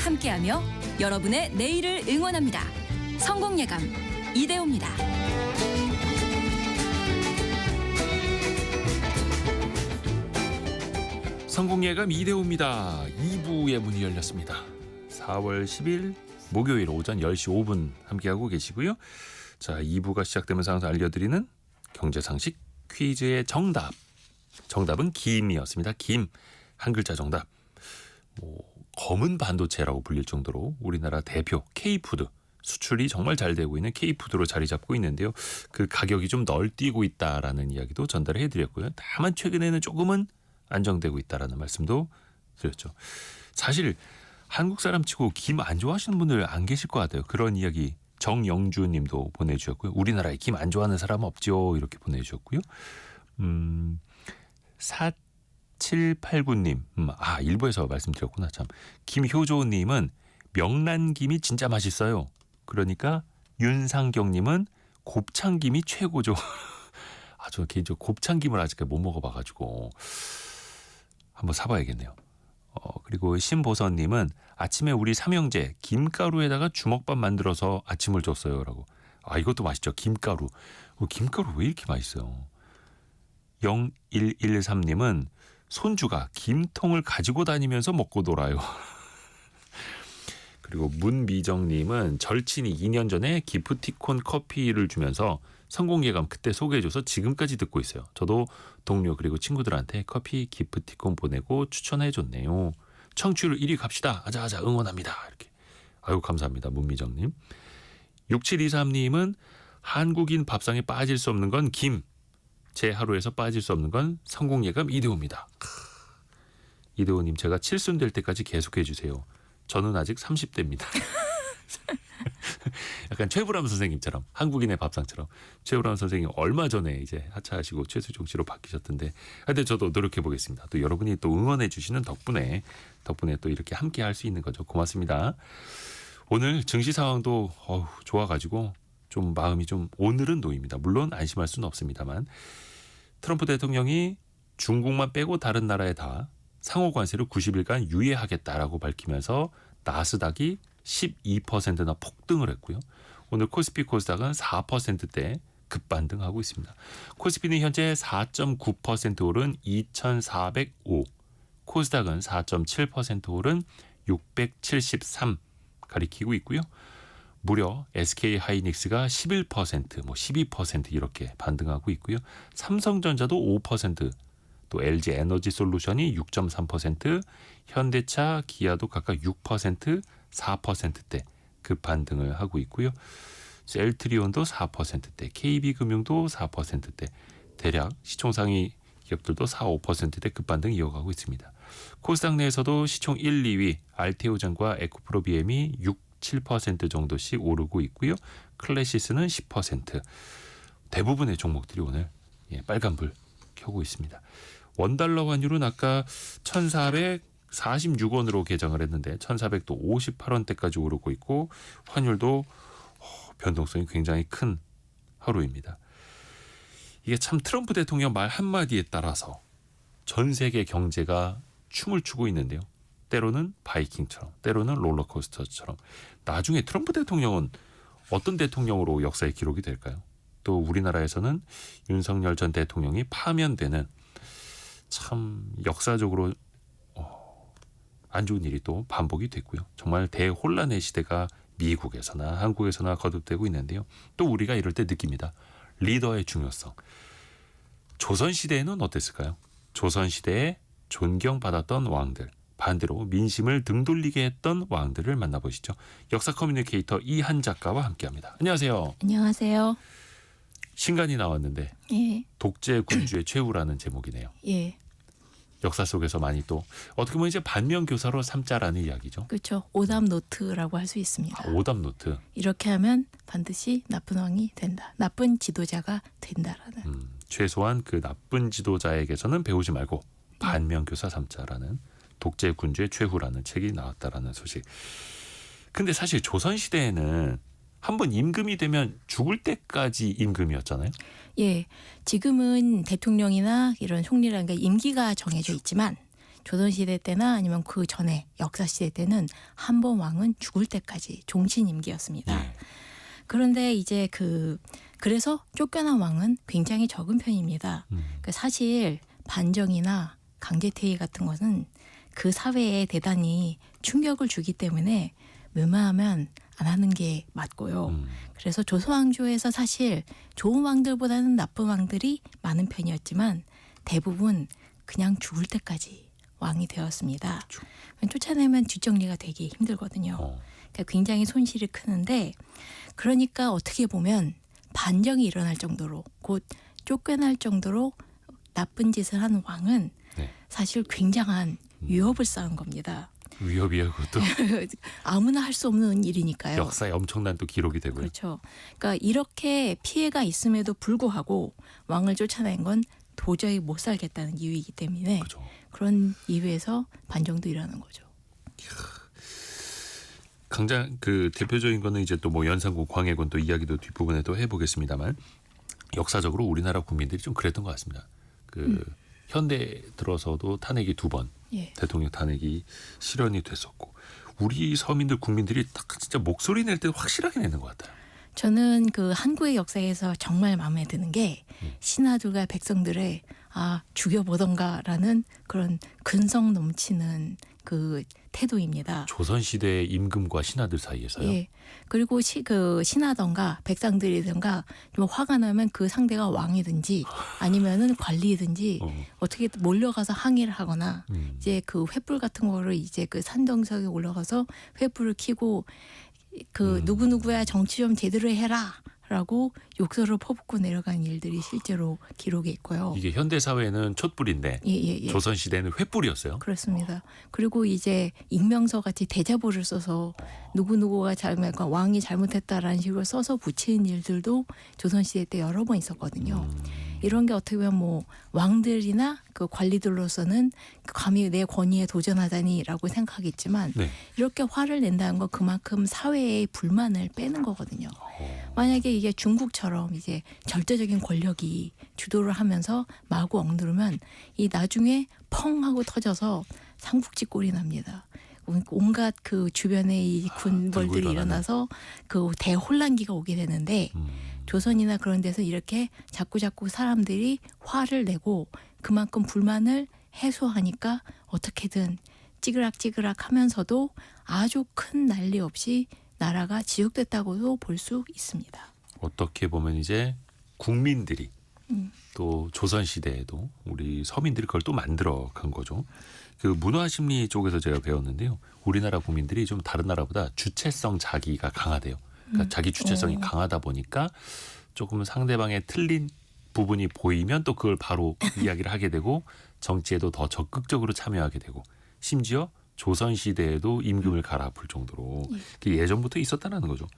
함께하며 여러분의 내일을 응원합니다. 성공예감 이대호입니다. 성공예감 이대호입니다. 2부의 문이 열렸습니다. 4월 10일 목요일 오전 10시 5분 함께하고 계시고요. 자, 2부가 시작되면서 항상 알려드리는 경제상식 퀴즈의 정답. 정답은 김이었습니다. 김. 한 글자 정답. 검은 반도체라고 불릴 정도로 우리나라 대표 K푸드. 수출이 정말 잘 되고 있는 K푸드로 자리 잡고 있는데요. 그 가격이 좀 널뛰고 있다라는 이야기도 전달을 해드렸고요. 다만 최근에는 조금은 안정되고 있다라는 말씀도 드렸죠. 사실 한국 사람 치고 김 안 좋아하시는 분들 안 계실 것 같아요. 그런 이야기 정영주 님도 보내주셨고요. 우리나라에 김 안 좋아하는 사람 없죠. 이렇게 보내주셨고요. 4789님. 일부에서 말씀드렸구나. 참. 김효조님은 명란김이 진짜 맛있어요. 그러니까 윤상경님은 곱창김이 최고죠. 저 개인적으로 곱창김을 아직까지 못 먹어봐가지고 한번 사봐야겠네요. 그리고 신보선님은 아침에 우리 삼형제 김가루에다가 주먹밥 만들어서 아침을 줬어요. 라고. 이것도 맛있죠. 김가루. 김가루 왜 이렇게 맛있어요? 0113님은 손주가 김통을 가지고 다니면서 먹고 놀아요. 그리고 문미정님은 절친이 2년 전에 기프티콘 커피를 주면서 성공예감 그때 소개해줘서 지금까지 듣고 있어요. 저도 동료 그리고 친구들한테 커피 기프티콘 보내고 추천해줬네요. 청취율 1위 갑시다. 아자아자 응원합니다. 이렇게. 아유 감사합니다. 문미정님. 6723님은 한국인 밥상에 빠질 수 없는 건 김. 제 하루에서 빠질 수 없는 건 성공예감 이대호입니다. 이대호님 제가 7순 될 때까지 계속해주세요. 저는 아직 30대입니다. 약간 최불암 선생님처럼 한국인의 밥상처럼 최불암 선생님 얼마 전에 이제 하차하시고 최수종 씨로 바뀌셨던데 근데 저도 노력해 보겠습니다. 또 여러분이 또 응원해 주시는 덕분에 또 이렇게 함께 할 수 있는 거죠. 고맙습니다. 오늘 증시 상황도 좋아가지고 좀 마음이 좀 오늘은 놓입니다. 물론 안심할 수는 없습니다만 트럼프 대통령이 중국만 빼고 다른 나라에 다 상호 관세를 90일간 유예하겠다라고 밝히면서 나스닥이 12%나 폭등을 했고요. 오늘 코스피 코스닥은 4%대 급반등하고 있습니다. 코스피는 현재 4.9% 오른 2,405, 코스닥은 4.7% 오른 673 가리키고 있고요. 무려 SK 하이닉스가 11%, 12% 이렇게 반등하고 있고요. 삼성전자도 5%, 또 LG 에너지 솔루션이 6.3%, 현대차, 기아도 각각 6%, 4%대 급반등을 하고 있고요. 셀트리온도 4%대, KB금융도 4%대, 대략 시총상위 기업들도 4, 5%대 급반등 이어가고 있습니다. 코스닥 내에서도 시총 1, 2위 알테오젠과 에코프로비엠이 6, 7% 정도씩 오르고 있고요. 클래시스는 10%. 대부분의 종목들이 오늘 빨간불 켜고 있습니다. 원달러 환율은 아까 1,446원으로 개정을 했는데 1,400도 58원대까지 오르고 있고 환율도 변동성이 굉장히 큰 하루입니다. 이게 참 트럼프 대통령 말 한마디에 따라서 전 세계 경제가 춤을 추고 있는데요. 때로는 바이킹처럼 때로는 롤러코스터처럼 나중에 트럼프 대통령은 어떤 대통령으로 역사의 기록이 될까요? 또 우리나라에서는 윤석열 전 대통령이 파면되는 참 역사적으로 안 좋은 일이 또 반복이 됐고요. 정말 대혼란의 시대가 미국에서나 한국에서나 거듭되고 있는데요. 또 우리가 이럴 때 느낍니다. 리더의 중요성. 조선시대에는 어땠을까요? 조선시대에 존경받았던 왕들, 반대로 민심을 등돌리게 했던 왕들을 만나보시죠. 역사 커뮤니케이터 이한 작가와 함께합니다. 안녕하세요. 안녕하세요. 신간이 나왔는데 예. 독재 군주의 최후라는 제목이네요. 예. 역사 속에서 많이 또 어떻게 보면 이제 반면교사로 삼자라는 이야기죠. 그렇죠. 오답 노트라고 할 수 있습니다. 오답 노트. 이렇게 하면 반드시 나쁜 왕이 된다. 나쁜 지도자가 된다라는. 최소한 그 나쁜 지도자에게서는 배우지 말고 반면교사 삼자라는 독재 군주의 최후라는 책이 나왔다라는 소식. 근데 사실 조선시대에는 한번 임금이 되면 죽을 때까지 임금이었잖아요. 예. 지금은 대통령이나 이런 총리라는 게 임기가 정해져 있지만 조선시대 때나 아니면 그 전에 역사시대 때는 한 번 왕은 죽을 때까지 종신 임기였습니다. 예. 그런데 이제 그래서 쫓겨난 왕은 굉장히 적은 편입니다. 그 사실 반정이나 강제퇴위 같은 것은 그 사회에 대단히 충격을 주기 때문에 웬만하면 안 하는 게 맞고요. 그래서 조선왕조에서 사실 좋은 왕들보다는 나쁜 왕들이 많은 편이었지만 대부분 그냥 죽을 때까지 왕이 되었습니다. 쫓아내면 뒷정리가 되기 힘들거든요. 그러니까 굉장히 손실이 크는데 그러니까 어떻게 보면 반정이 일어날 정도로 곧 쫓겨날 정도로 나쁜 짓을 하는 왕은 네. 사실 굉장한 위협을 쌓은 겁니다. 위협이야 그것도. 아무나 할 수 없는 일이니까요. 역사에 엄청난 또 기록이 되고요. 그렇죠. 그러니까 이렇게 피해가 있음에도 불구하고 왕을 쫓아낸 건 도저히 못 살겠다는 이유이기 때문에 그렇죠. 그런 이유에서 반정도 일어나는 거죠. 강장 그 대표적인 거는 이제 또 뭐 연산군, 광해군 또 이야기도 뒷부분에 또 해보겠습니다만 역사적으로 우리나라 국민들이 좀 그랬던 것 같습니다. 그 현대 들어서도 탄핵이 2번 예. 대통령 탄핵이 실현이 됐었고 우리 서민들 국민들이 딱 진짜 목소리 낼 때 확실하게 내는 것 같아요. 저는 그 한국의 역사에서 정말 마음에 드는 게 신하들과 백성들의 죽여보던가라는 그런 근성 넘치는 그 태도입니다. 조선시대 임금과 신하들 사이에서요. 예. 그리고 신하던가 백성들이든가 좀 화가 나면 그 상대가 왕이든지 아니면은 관리든지 어떻게 몰려가서 항의를 하거나 이제 그 횃불 같은 거를 이제 그 산정석에 올라가서 횃불을 켜고 누구누구야 정치 좀 제대로 해라라고 욕설을 퍼붓고 내려간 일들이 실제로 기록에 있고요. 이게 현대 사회는 촛불인데 예. 조선 시대는 횃불이었어요. 그렇습니다. 그리고 이제 익명서 같이 대자보를 써서 누구누구가 왕이 잘못했다라는 식으로 써서 붙이는 일들도 조선시대 때 여러 번 있었거든요. 이런 게 어떻게 보면 뭐 왕들이나 그 관리들로서는 감히 내 권위에 도전하다니라고 생각하겠지만 네. 이렇게 화를 낸다는 건 그만큼 사회의 불만을 빼는 거거든요. 만약에 이게 중국처럼 이제 절대적인 권력이 주도를 하면서 마구 억누르면 이 나중에 펑 하고 터져서 삼국지 꼴이 납니다. 온갖 그 주변에 이 군벌들이 들고 일어나서 그 대혼란기가 오게 되는데 조선이나 그런 데서 이렇게 자꾸 사람들이 화를 내고 그만큼 불만을 해소하니까 어떻게든 찌그락찌그락 하면서도 아주 큰 난리 없이 나라가 지속됐다고도 볼 수 있습니다. 어떻게 보면 이제 국민들이 또 조선 시대에도 우리 서민들이 그걸 또 만들어 간 거죠. 그 문화 심리 쪽에서 제가 배웠는데요. 우리나라 국민들이 좀 다른 나라보다 주체성 자기가 강하대요. 그러니까 자기 주체성이 강하다 보니까 조금 상대방의 틀린 부분이 보이면 또 그걸 바로 이야기를 하게 되고 정치에도 더 적극적으로 참여하게 되고 심지어 조선 시대에도 임금을 갈아엎을 정도로 예전부터 있었다는 거죠.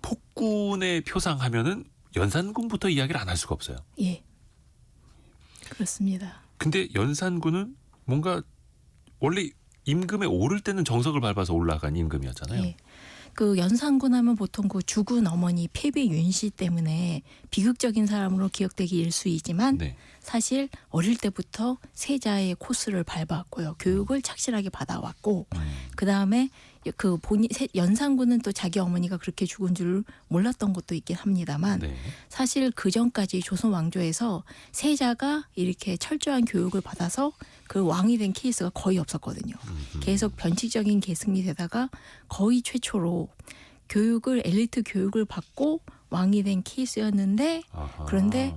폭군의 표상하면은 연산군부터 이야기를 안 할 수가 없어요. 예, 그렇습니다. 근데 연산군은 뭔가 원래 임금에 오를 때는 정석을 밟아서 올라간 임금이었잖아요. 예. 그 연산군 하면 보통 그 죽은 어머니 폐비 윤씨 때문에 비극적인 사람으로 기억되기 일쑤이지만 네. 사실 어릴 때부터 세자의 코스를 밟았고요. 교육을 착실하게 받아왔고 그다음에 연산군은 또 자기 어머니가 그렇게 죽은 줄 몰랐던 것도 있긴 합니다만 네. 사실 그 전까지 조선 왕조에서 세자가 이렇게 철저한 교육을 받아서 그 왕이 된 케이스가 거의 없었거든요. 계속 변칙적인 계승이 되다가 거의 최초로 엘리트 교육을 받고 왕이 된 케이스였는데 아하. 그런데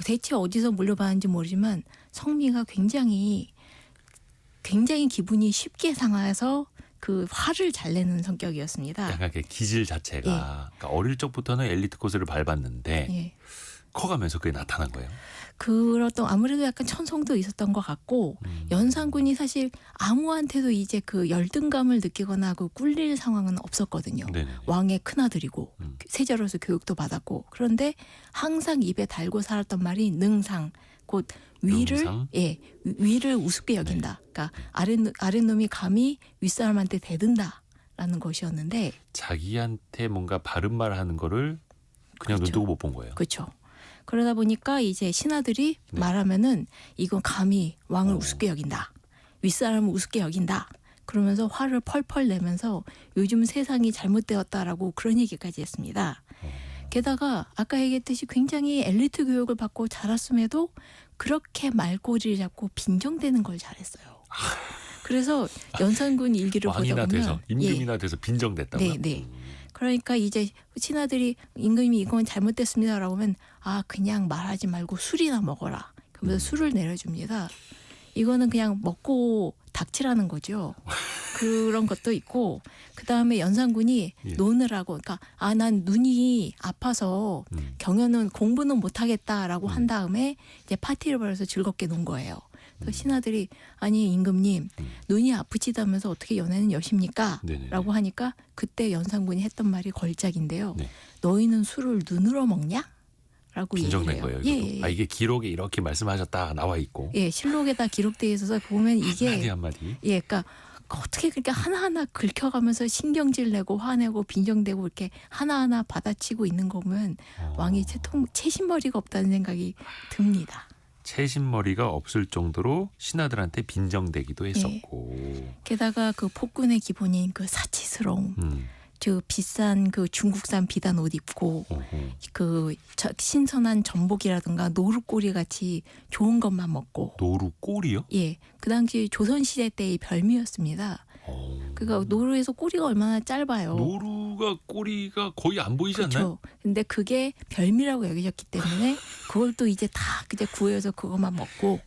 대체 어디서 물려받았는지 모르지만 성미가 굉장히 기분이 쉽게 상해서 그 화를 잘 내는 성격이었습니다. 약간 그 기질 자체가 그러니까 어릴 적부터는 엘리트 코스를 밟았는데 예. 커가면서 그게 나타난 거예요. 그렇던 아무래도 약간 천성도 있었던 것 같고 연산군이 사실 아무한테도 이제 그 열등감을 느끼거나 그 꿀릴 상황은 없었거든요. 네네네. 왕의 큰아들이고 세자로서 교육도 받았고 그런데 항상 입에 달고 살았던 말이 능상 곧 능상? 위를 우습게 여긴다. 그러니까 아랫놈이 감히 윗사람한테 대든다라는 것이었는데 자기한테 뭔가 바른 말 하는 거를 그냥 그렇죠. 눈 뜨고 못 본 거예요. 그렇죠. 그러다 보니까 이제 신하들이 말하면은 이건 감히 왕을 우습게 여긴다. 윗사람을 우습게 여긴다. 그러면서 화를 펄펄 내면서 요즘 세상이 잘못되었다라고 그런 얘기까지 했습니다. 게다가 아까 얘기했듯이 굉장히 엘리트 교육을 받고 자랐음에도 그렇게 말꼬리를 잡고 빈정대는 걸 잘했어요. 그래서 연산군 일기를 보다 왕이나 보면 돼서 임금이나 돼서 빈정됐다고요? 네, 네. 그러니까 이제 신하들이 임금이 이건 잘못됐습니다라고 하면 그냥 말하지 말고 술이나 먹어라. 그러면서 술을 내려줍니다. 이거는 그냥 먹고 닥치라는 거죠. 그런 것도 있고 그다음에 연산군이 예. 노느라고 그러니까 난 눈이 아파서 경연은 공부는 못하겠다라고 한 다음에 이제 파티를 벌여서 즐겁게 논 거예요. 그래서 신하들이 아니 임금님 눈이 아프시다면서 어떻게 연애는 여십니까? 네네네. 라고 하니까 그때 연산군이 했던 말이 걸작인데요. 네. 너희는 술을 눈으로 먹냐? 라고 빈정된 얘기를 거예요. 해요. 이것도. 이게 기록에 이렇게 말씀하셨다 나와 있고. 예, 실록에다 기록되어 있어서 보면 이게 한마디 한마디. 예, 그러니까 어떻게 그렇게 하나하나 긁혀가면서 신경질 내고 화내고 빈정대고 이렇게 하나하나 받아치고 있는 거 보면 왕이 채신머리가 없다는 생각이 듭니다. 채신머리가 없을 정도로 신하들한테 빈정대기도 했었고. 게다가 그 폭군의 기본인 그 사치스러움, 그 비싼 그 중국산 비단 옷 입고 그 신선한 전복이라든가 노루꼬리 같이 좋은 것만 먹고 노루꼬리요? 예, 그 당시 조선시대 때의 별미였습니다. 그러니까 노루에서 꼬리가 얼마나 짧아요. 노루가 꼬리가 거의 안 보이지 않나요? 그렇죠. 근데 그게 별미라고 여겨졌기 때문에 그걸 또 이제 다 이제 구해서 그것만 먹고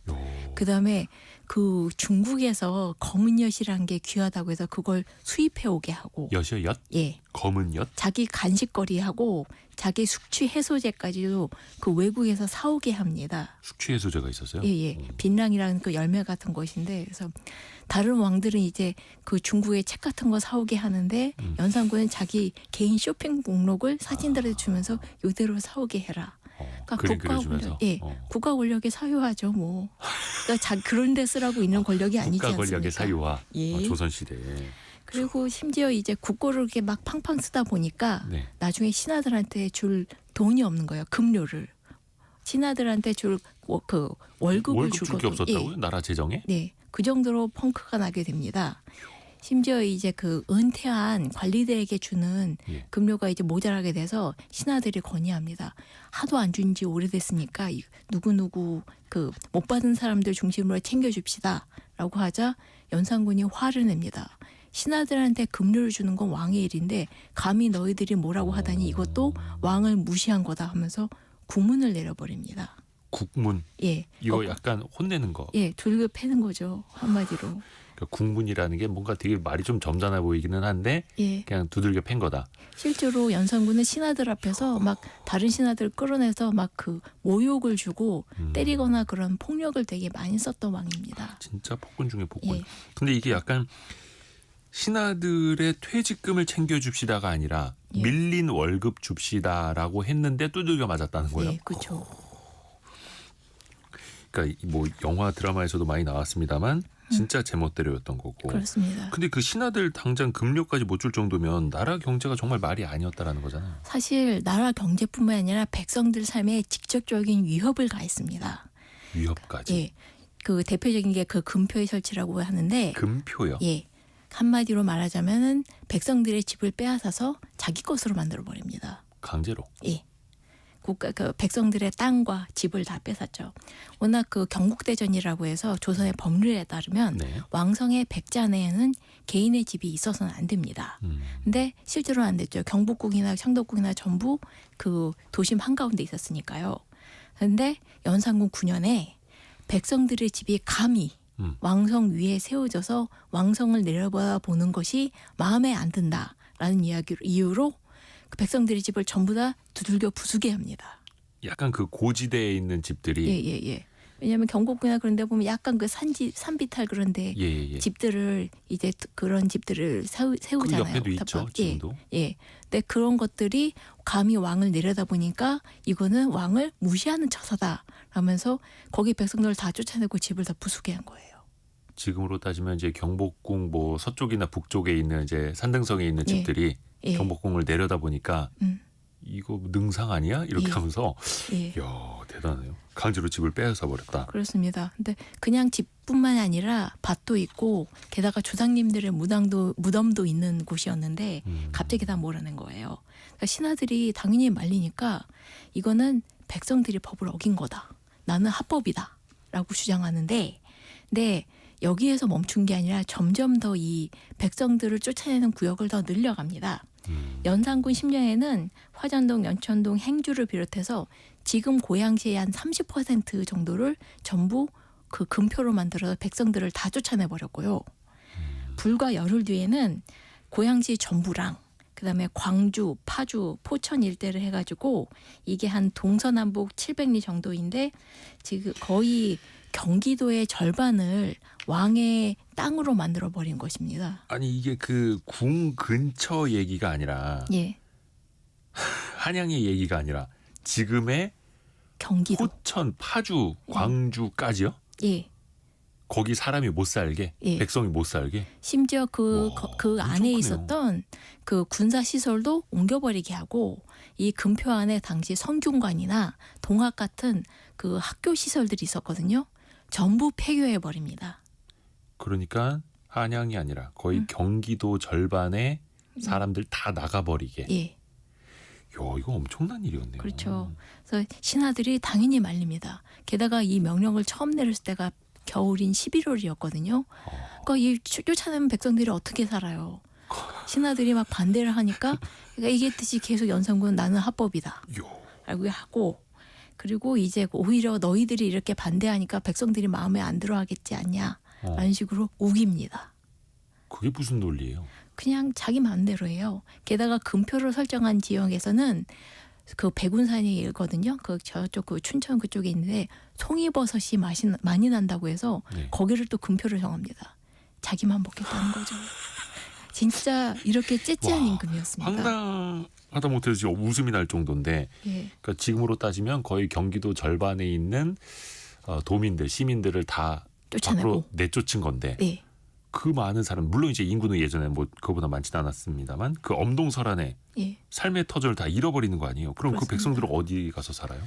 그다음에 그 중국에서 검은 엿이라는 게 귀하다고 해서 그걸 수입해 오게 하고 엿이요? 엿? 예. 검은 엿? 자기 간식거리하고 자기 숙취 해소제까지도 그 외국에서 사오게 합니다. 숙취 해소제가 있었어요? 예. 빛랑이라는 그 열매 같은 것인데 그래서 다른 왕들은 이제 그 중국에 책 같은 거 사오게 하는데 연산군은 자기 개인 쇼핑 목록을 사진들에 주면서 이대로 사오게 해라. 그러니까 그림 그려주면서. 권력, 예, 국가 권력의 사유화죠, 뭐. 그러니까 그런 데 쓰라고 있는 권력이 아니지 국가 않습니까? 권력의 사유화. 예. 조선시대에. 그리고 심지어 이제 국고를 이렇게 막 팡팡 쓰다 보니까 네. 나중에 신하들한테 줄 돈이 없는 거예요. 급료를. 신하들한테 줄 그 월급을 월급 줄 게 주거든. 없었다고요? 예. 나라 재정에? 네, 그 정도로 펑크가 나게 됩니다. 심지어 이제 그 은퇴한 관리들에게 주는 예. 급료가 이제 모자라게 돼서 신하들이 건의합니다. 하도 안 준 지 오래됐으니까 누구누구 그 못 받은 사람들 중심으로 챙겨줍시다라고 하자 연산군이 화를 냅니다. 신하들한테 급료를 주는 건 왕의 일인데 감히 너희들이 뭐라고 하다니 이것도 왕을 무시한 거다 하면서 국문을 내려버립니다. 국문. 예, 이거 약간 혼내는 거. 예, 둘겨 패는 거죠 한마디로. 그러니까 국문이라는 게 뭔가 되게 말이 좀 점잖아 보이기는 한데 예. 그냥 두들겨 팬 거다. 실제로 연산군은 신하들 앞에서 막 다른 신하들 끌어내서 막 그 모욕을 주고 때리거나 그런 폭력을 되게 많이 썼던 왕입니다. 진짜 폭군 중에 폭군. 예. 근데 이게 약간 신하들의 퇴직금을 챙겨줍시다가 아니라 예. 밀린 월급 줍시다라고 했는데 두들겨 맞았다는 거예요. 예, 그렇죠. 그러니까 뭐 영화 드라마에서도 많이 나왔습니다만 진짜 제멋대로였던 거고. 그렇습니다. 근데 그 신하들 당장 급료까지 못 줄 정도면 나라 경제가 정말 말이 아니었다라는 거잖아요. 사실 나라 경제뿐만 아니라 백성들 삶에 직접적인 위협을 가했습니다. 위협까지. 예, 그 대표적인 게 그 금표의 설치라고 하는데, 금표요. 예, 한마디로 말하자면은 백성들의 집을 빼앗아서 자기 것으로 만들어 버립니다. 강제로. 예. 국가 그 백성들의 땅과 집을 다 뺏었죠. 워낙 그 경국대전이라고 해서 조선의 법률에 따르면 네. 왕성의 백자 내에는 개인의 집이 있어서는 안 됩니다. 근데 실제로 안 됐죠. 경복궁이나 창덕궁이나 전부 그 도심 한가운데 있었으니까요. 그런데 연산군 9년에 백성들의 집이 감히 왕성 위에 세워져서 왕성을 내려보는 것이 마음에 안 든다라는 이유로 그 백성들의 집을 전부 다 두들겨 부수게 합니다. 약간 그 고지대에 있는 집들이 예. 왜냐하면 경복궁이나 그런 데 보면 약간 그 산비탈 그런데 예. 집들을 이제 그런 집들을 그 세우잖아요. 옆에도 있죠. 지금도. 예. 근데 그런 것들이 감히 왕을 내려다 보니까 이거는 왕을 무시하는 처사다 라면서 거기 백성들을 다 쫓아내고 집을 다 부수게 한 거예요. 지금으로 따지면 이제 경복궁 뭐 서쪽이나 북쪽에 있는 이제 산등성에 있는 예. 집들이 예. 경복궁을 내려다 보니까 이거 능상 아니야? 이렇게 예. 하면서 예. 이야 대단해요. 강제로 집을 빼앗아 버렸다. 그렇습니다. 근데 그냥 집 뿐만 아니라 밭도 있고 게다가 조상님들의 무덤도 있는 곳이었는데 갑자기 다 몰아낸 거예요. 그러니까 신하들이 당연히 말리니까 이거는 백성들이 법을 어긴 거다. 나는 합법이다. 라고 주장하는데 근데 여기에서 멈춘 게 아니라 점점 더 이 백성들을 쫓아내는 구역을 더 늘려갑니다. 연산군 10년에는 화전동, 연천동, 행주를 비롯해서 지금 고양시의 한 30% 정도를 전부 그 금표로 만들어서 백성들을 다 쫓아내 버렸고요. 불과 열흘 뒤에는 고양시 전부랑 그다음에 광주, 파주, 포천 일대를 해가지고 이게 한 동서남북 700리 정도인데 지금 거의 경기도의 절반을 왕의 땅으로 만들어 버린 것입니다. 아니 이게 그 궁 근처 얘기가 아니라 예, 한양의 얘기가 아니라 지금의 경기도. 포천, 파주, 광주까지요? 예, 거기 사람이 못 살게, 예. 백성이 못 살게. 심지어 그 와, 안에 크네요. 있었던 그 군사 시설도 옮겨버리게 하고 이 금표 안에 당시 성균관이나 동학 같은 그 학교 시설들이 있었거든요. 전부 폐교해 버립니다. 그러니까 한양이 아니라 거의 경기도 절반의 사람들 다 나가버리게. 예, 이거 엄청난 일이었네요. 그렇죠. 그래서 신하들이 당연히 말립니다. 게다가 이 명령을 처음 내렸을 때가 겨울인 11월이었거든요. 그러니까 이 쫓아내는 백성들이 어떻게 살아요? 신하들이 막 반대를 하니까 그러니까 얘기했듯이 계속 연산군은 나는 합법이다. 라고 하고 그리고 이제 오히려 너희들이 이렇게 반대하니까 백성들이 마음에 안 들어하겠지 않냐 라는 식으로 우깁니다. 그게 무슨 논리예요? 그냥 자기 마음대로 해요. 게다가 금표를 설정한 지역에서는 그 백운산이거든요. 그 저쪽 그 춘천 그쪽에 있는데 송이버섯이 많이 난다고 해서 네. 거기를 또 금표를 정합니다. 자기만 먹겠다는 거죠. 진짜 이렇게 째째한 와, 임금이었습니다. 황당하다 못해서 지금 웃음이 날 정도인데 예, 그러니까 지금으로 따지면 거의 경기도 절반에 있는 도민들, 시민들을 다 쫓아내고. 밖으로 내쫓은 건데 네, 그 많은 사람 물론 이제 인구는 예전에 뭐 그거보다 많지는 않았습니다만 그 엄동설안에 예. 삶의 터전을 다 잃어버리는 거 아니에요? 그럼 그 그렇습니다. 백성들은 어디 가서 살아요?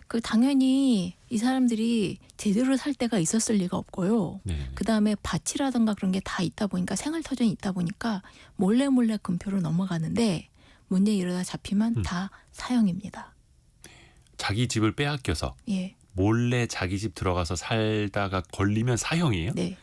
그 당연히 이 사람들이 제대로 살 데가 있었을 리가 없고요. 네. 그 다음에 밭이라든가 그런 게 다 있다 보니까 생활터전이 있다 보니까 몰래 금표로 넘어가는데 문제 이러다 잡히면 다 사형입니다. 자기 집을 빼앗겨서 예, 몰래 자기 집 들어가서 살다가 걸리면 사형이에요? 네.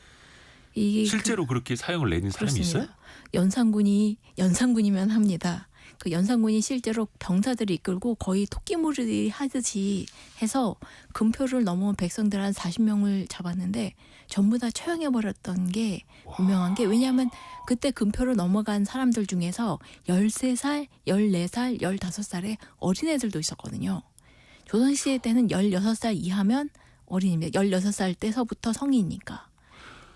이게 실제로 그렇게 사형을 내는 사람이 그렇습니다. 있어요? 연산군이면 합니다. 그 연산군이 실제로 병사들을 이끌고 거의 토끼몰이 하듯이 해서 금표를 넘어온 백성들 한 40명을 잡았는데 전부 다 처형해버렸던 게 유명한 게 왜냐하면 그때 금표를 넘어간 사람들 중에서 13살, 14살, 15살의 어린애들도 있었거든요. 조선시대 때는 16살 이하면 어린입니다. 16살 때서부터 성인이니까.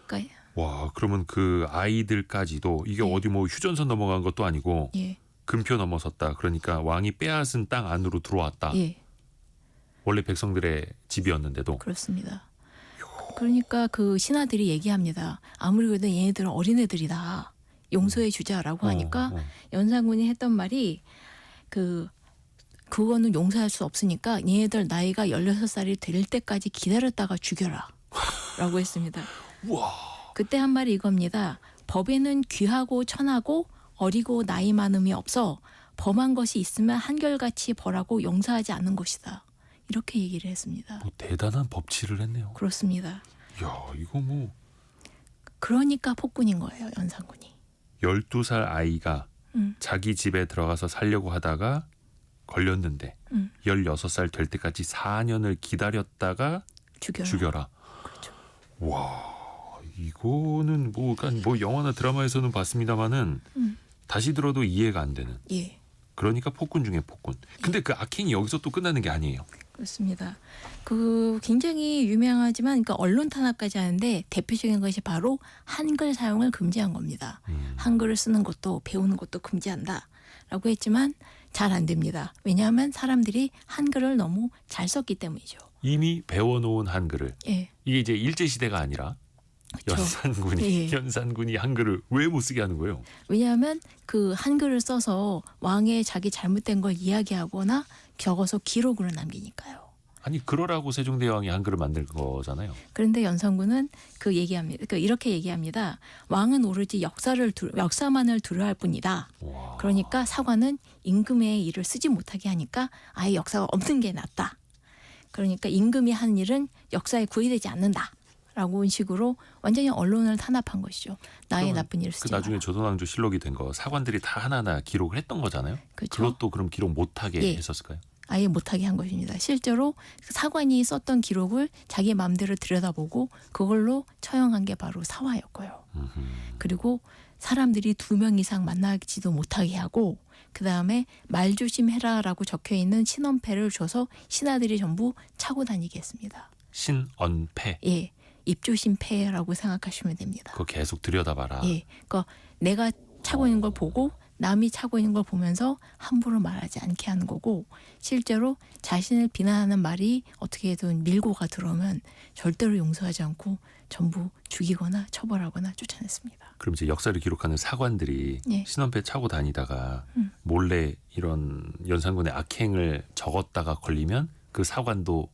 그러니까 와, 그러면 그 아이들까지도 이게 예. 어디 뭐 휴전선 넘어간 것도 아니고 예, 금표 넘어섰다. 그러니까 왕이 빼앗은 땅 안으로 들어왔다. 예. 원래 백성들의 집이었는데도. 그렇습니다. 그러니까 그 신하들이 얘기합니다. 아무리 그래도 얘네들은 어린애들이다. 용서해 주자라고 하니까 연산군이 했던 말이 그거는 용서할 수 없으니까 얘네들 나이가 16살이 될 때까지 기다렸다가 죽여라. 라고 했습니다. 우와. 그때 한 말이 이겁니다. 법에는 귀하고 천하고 어리고 나이 많음이 없어 범한 것이 있으면 한결같이 벌하고 용서하지 않는 것이다. 이렇게 얘기를 했습니다. 뭐 대단한 법치를 했네요. 그렇습니다. 야, 이거 뭐 그러니까 폭군인 거예요, 연산군이. 12살 아이가 자기 집에 들어가서 살려고 하다가 걸렸는데 16살 될 때까지 4년을 기다렸다가 죽여라. 그렇죠. 와, 이거는 뭐 영화나 드라마에서는 봤습니다마는 다시 들어도 이해가 안 되는. 예, 그러니까 폭군 중에 폭군. 근데 그 악행이 여기서 또 끝나는 게 아니에요. 그렇습니다. 그 굉장히 유명하지만 그러니까 언론 탄압까지 하는데 대표적인 것이 바로 한글 사용을 금지한 겁니다. 한글을 쓰는 것도 배우는 것도 금지한다라고 했지만 잘 안 됩니다. 왜냐하면 사람들이 한글을 너무 잘 썼기 때문이죠. 이미 배워놓은 한글을 예, 이게 이제 일제 시대가 아니라 그렇죠. 연산군이 예. 연산군이 한글을 왜 못 쓰게 하는 거예요? 왜냐하면 그 한글을 써서 왕의 자기 잘못된 걸 이야기하거나 적어서 기록으로 남기니까요. 아니 그러라고 세종대왕이 한글을 만든 거잖아요. 그런데 연산군은 얘기합니다. 이렇게 얘기합니다. 왕은 오로지 역사만을 두려워할 뿐이다. 와. 그러니까 사관은 임금의 일을 쓰지 못하게 하니까 아예 역사가 없는 게 낫다. 그러니까 임금이 하는 일은 역사에 구애되지 않는다. 라고 식으로 완전히 언론을 탄압한 것이죠. 나의 나쁜 일을 쓰지 그 나중에 마라. 조선왕조 실록이 된 거 사관들이 다 하나하나 기록을 했던 거잖아요. 그렇죠. 그것도 그럼 기록 못하게 예. 했었을까요? 아예 못하게 한 것입니다. 실제로 사관이 썼던 기록을 자기 마음대로 들여다보고 그걸로 처형한 게 바로 사화였고요. 그리고 사람들이 2명 이상 만나지도 못하게 하고 그다음에 말 조심해라라고 적혀있는 신원패를 줘서 신하들이 전부 차고 다니게 했습니다. 신언패. 예, 입조심패라고 생각하시면 됩니다. 그거 계속 들여다봐라. 예, 그러니까 내가 차고 있는 걸 보고 남이 차고 있는 걸 보면서 함부로 말하지 않게 하는 거고 실제로 자신을 비난하는 말이 어떻게든 밀고가 들어오면 절대로 용서하지 않고 전부 죽이거나 처벌하거나 쫓아냈습니다. 그럼 이제 역사를 기록하는 사관들이 예. 신원패 차고 다니다가 몰래 이런 연산군의 악행을 적었다가 걸리면 그 사관도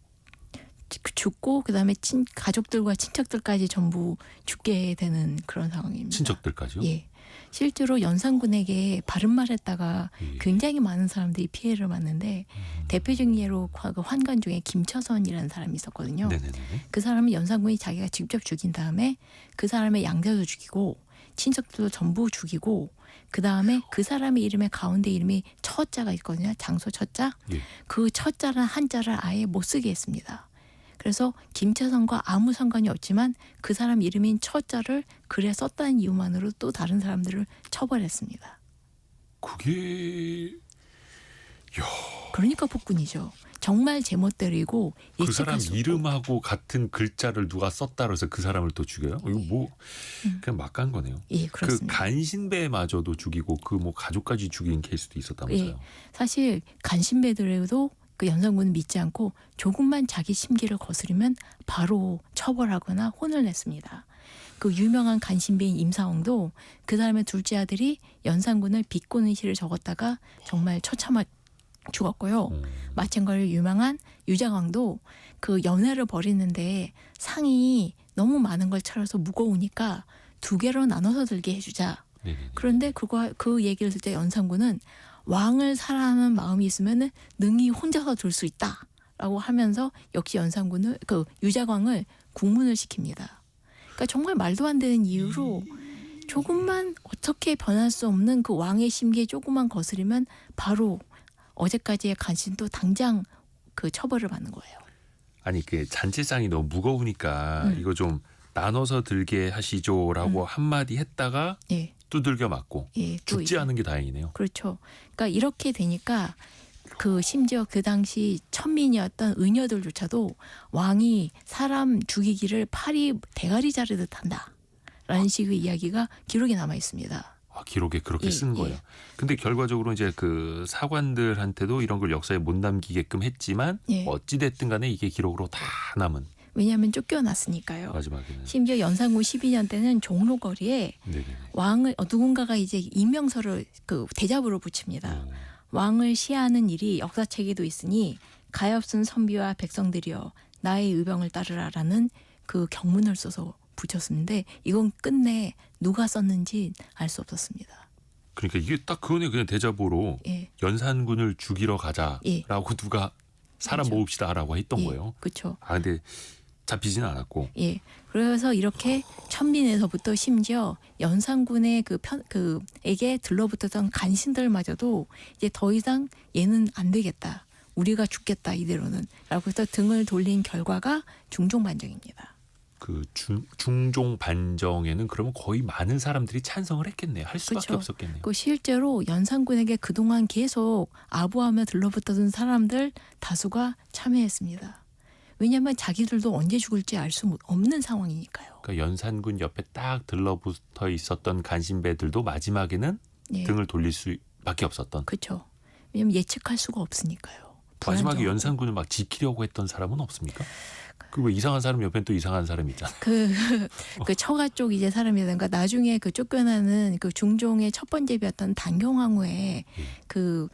죽고 그다음에 가족들과 친척들까지 전부 죽게 되는 그런 상황입니다. 친척들까지요? 예. 실제로 연산군에게 바른 말했다가 예. 굉장히 많은 사람들이 피해를 봤는데 대표적인 예로 과거 환관 중에 김처선이라는 사람이 있었거든요. 네네네. 그 사람은 연산군이 자기가 직접 죽인 다음에 그 사람의 양자도 죽이고 친척들도 전부 죽이고 그 다음에 그 사람의 이름에 가운데 이름이 처자가 있거든요. 장소 처자. 예. 그 처자라는 한자를 아예 못 쓰게 했습니다. 그래서 김처선과 아무 상관이 없지만 그 사람 이름인 처자를 글에 썼다는 이유만으로 또 다른 사람들을 처벌했습니다. 그게 그러니까 폭군이죠. 정말 제멋대로이고 그 사람 예측할 수 없고. 이름하고 같은 글자를 누가 썼다 그래서 그 사람을 또 죽여요? 이거 뭐 그냥 막 간 거네요. 예, 그 그렇습니다. 간신배마저도 죽이고 그 뭐 가족까지 죽인 케이스도 있었다면서요. 예. 사실 간신배들에도 그 연산군은 믿지 않고 조금만 자기 심기를 거스르면 바로 처벌하거나 혼을 냈습니다. 그 유명한 간신배인 임사홍도 그 사람의 둘째 아들이 연산군을 비꼬는 시를 적었다가 정말 처참하 죽었고요. 마찬가지로 유명한 유자광도 그 연회를 벌이는데 상이 너무 많은 걸 차려서 무거우니까 2개로 나눠서 들게 해주자. 네네네. 그런데 그 얘기를 듣자 연산군은 왕을 사랑하는 마음이 있으면 능히 혼자서 들 수 있다라고 하면서 역시 연산군을 그 유자광을 국문을 시킵니다. 그러니까 정말 말도 안 되는 이유로 조금만 어떻게 변할 수 없는 그 왕의 심기에 조금만 거스르면 바로 어제까지의 간신도 당장 그 처벌을 받는 거예요. 아니 그 잔치상이 너무 무거우니까 이거 좀 나눠서 들게 하시죠라고 한마디 했다가 예, 두들겨 맞고 예, 또 죽지 이제 않은 게 다행이네요. 그렇죠. 그러니까 이렇게 되니까 그 심지어 그 당시 천민이었던 의녀들조차도 왕이 사람 죽이기를 팔이 대가리 자르듯 한다라는 식의 이야기가 기록에 남아 있습니다. 아, 기록에 그렇게 예, 쓴 거예요. 예. 근데 결과적으로 이제 그 사관들한테도 이런 걸 역사에 못 남기게끔 했지만 예. 어찌 됐든 간에 이게 기록으로 다 남은 왜냐하면 쫓겨났으니까요. 마지막에는. 심지어 연산군 12년 때는 종로거리에 네네. 왕을 누군가가 이제 임명서를 그 대잡으로 붙입니다. 왕을 시하는 일이 역사책에도 있으니 가엾은 선비와 백성들이여 나의 의병을 따르라라는 그 경문을 써서 붙였는데 이건 끝내 누가 썼는지 알 수 없었습니다. 그러니까 이게 딱 그거네. 그냥 대자보로 예, 연산군을 죽이러 가자라고 예. 누가 사람 그렇죠. 모읍시다라고 했던 예, 거예요. 그렇죠. 아 근데 잡히지는 않았고. 예, 그래서 이렇게 천민에서부터 심지어 연산군의 그에게 들러붙었던 간신들마저도 이제 더 이상 얘는 안 되겠다. 우리가 죽겠다 이대로는 라고 해서 등을 돌린 결과가 중종반정입니다. 그 중종 반정에는 그러면 거의 많은 사람들이 찬성을 했겠네요. 할 수밖에 그렇죠. 없었겠네요. 그 실제로 연산군에게 그동안 계속 아부하며 들러붙었던 사람들 다수가 참여했습니다. 왜냐하면 자기들도 언제 죽을지 알 수 없는 상황이니까요. 그러니까 연산군 옆에 딱 들러붙어 있었던 간신배들도 마지막에는 예, 등을 돌릴 수밖에 없었던. 그렇죠. 왜냐하면 예측할 수가 없으니까요. 마지막에 불안정하고. 연산군을 막 지키려고 했던 사람은 없습니까? 그 왜 이상한 사람 옆엔 또 이상한 사람이 있잖아. 그 처가 쪽 이제 사람이라든가 나중에 그 쫓겨나는 그 중종의 첫 번째 비였던 단경황후의 그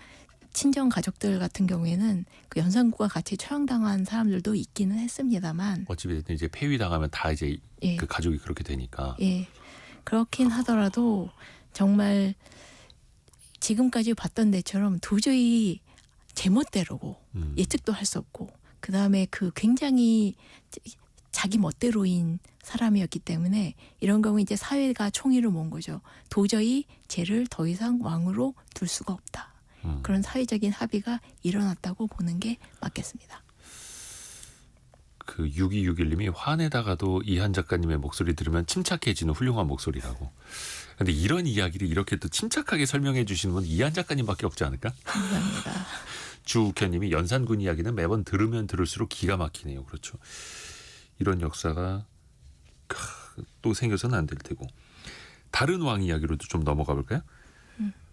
친정 가족들 같은 경우에는 그 연산군과 같이 처형당한 사람들도 있기는 했습니다만, 어찌됐든 이제 폐위 당하면 다 이제 예, 그 가족이 그렇게 되니까. 예, 그렇긴 하더라도 정말 지금까지 봤던 데처럼 도저히 제멋대로고 예측도 할 수 없고, 그 다음에 그 굉장히 자기 멋대로인 사람이었기 때문에 이런 경우 이제 사회가 총의를 모은 거죠. 도저히 쟤를 더 이상 왕으로 둘 수가 없다. 그런 사회적인 합의가 일어났다고 보는 게 맞겠습니다. 그 6261님이 화내다가도 이한 작가님의 목소리 들으면 침착해지는 훌륭한 목소리라고. 근데 이런 이야기를 이렇게 또 침착하게 설명해 주시는 건 이한 작가님밖에 없지 않을까? 감사합니다. 주욱현님이 연산군 이야기는 매번 들으면 들을수록 기가 막히네요. 그렇죠. 이런 역사가 또 생겨서는 안 될 테고. 다른 왕 이야기로도 좀 넘어가 볼까요?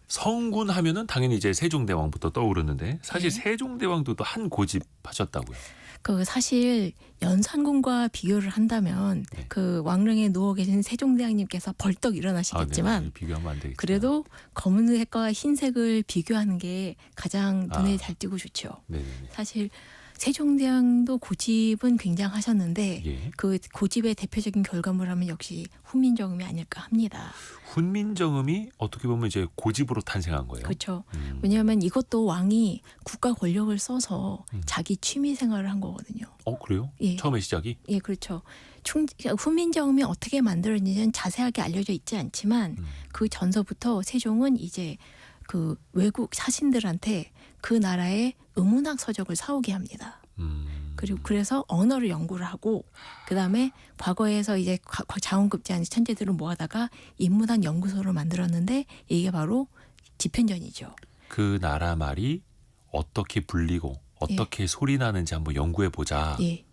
성군 하면은 당연히 이제 세종대왕부터 떠오르는데 사실 네. 세종대왕도 또 한 고집 하셨다고요. 그 사실 연산군과 비교를 한다면 네. 그 왕릉에 누워 계신 세종대왕님께서 벌떡 일어나시겠지만 네. 비교하면 안 되겠지만. 그래도 검은색과 흰색을 비교하는 게 가장 눈에 아. 잘 띄고 좋죠. 네네네. 사실 세종대왕도 고집은 굉장하셨는데 예. 그 고집의 대표적인 결과물하면 역시 훈민정음이 아닐까 합니다. 훈민정음이 어떻게 보면 이제 고집으로 탄생한 거예요. 그렇죠. 왜냐하면 이것도 왕이 국가 권력을 써서 자기 취미 생활을 한 거거든요. 그래요? 예. 처음에 시작이? 예, 그렇죠. 훈민정음이 어떻게 만들어졌는지는 자세하게 알려져 있지 않지만 그 전서부터 세종은 이제 그 외국 사신들한테 그 나라의 의문학 서적을 사오게 합니다. 그리고 그래서 언어를 연구를 하고 그 다음에 과거에서 이제 자원급제한 천재들을 모아다가 인문학 연구소를 만들었는데 이게 바로 집현전이죠. 그 나라 말이 어떻게 불리고 어떻게 소리 나는지 한번 연구해 보자. 예.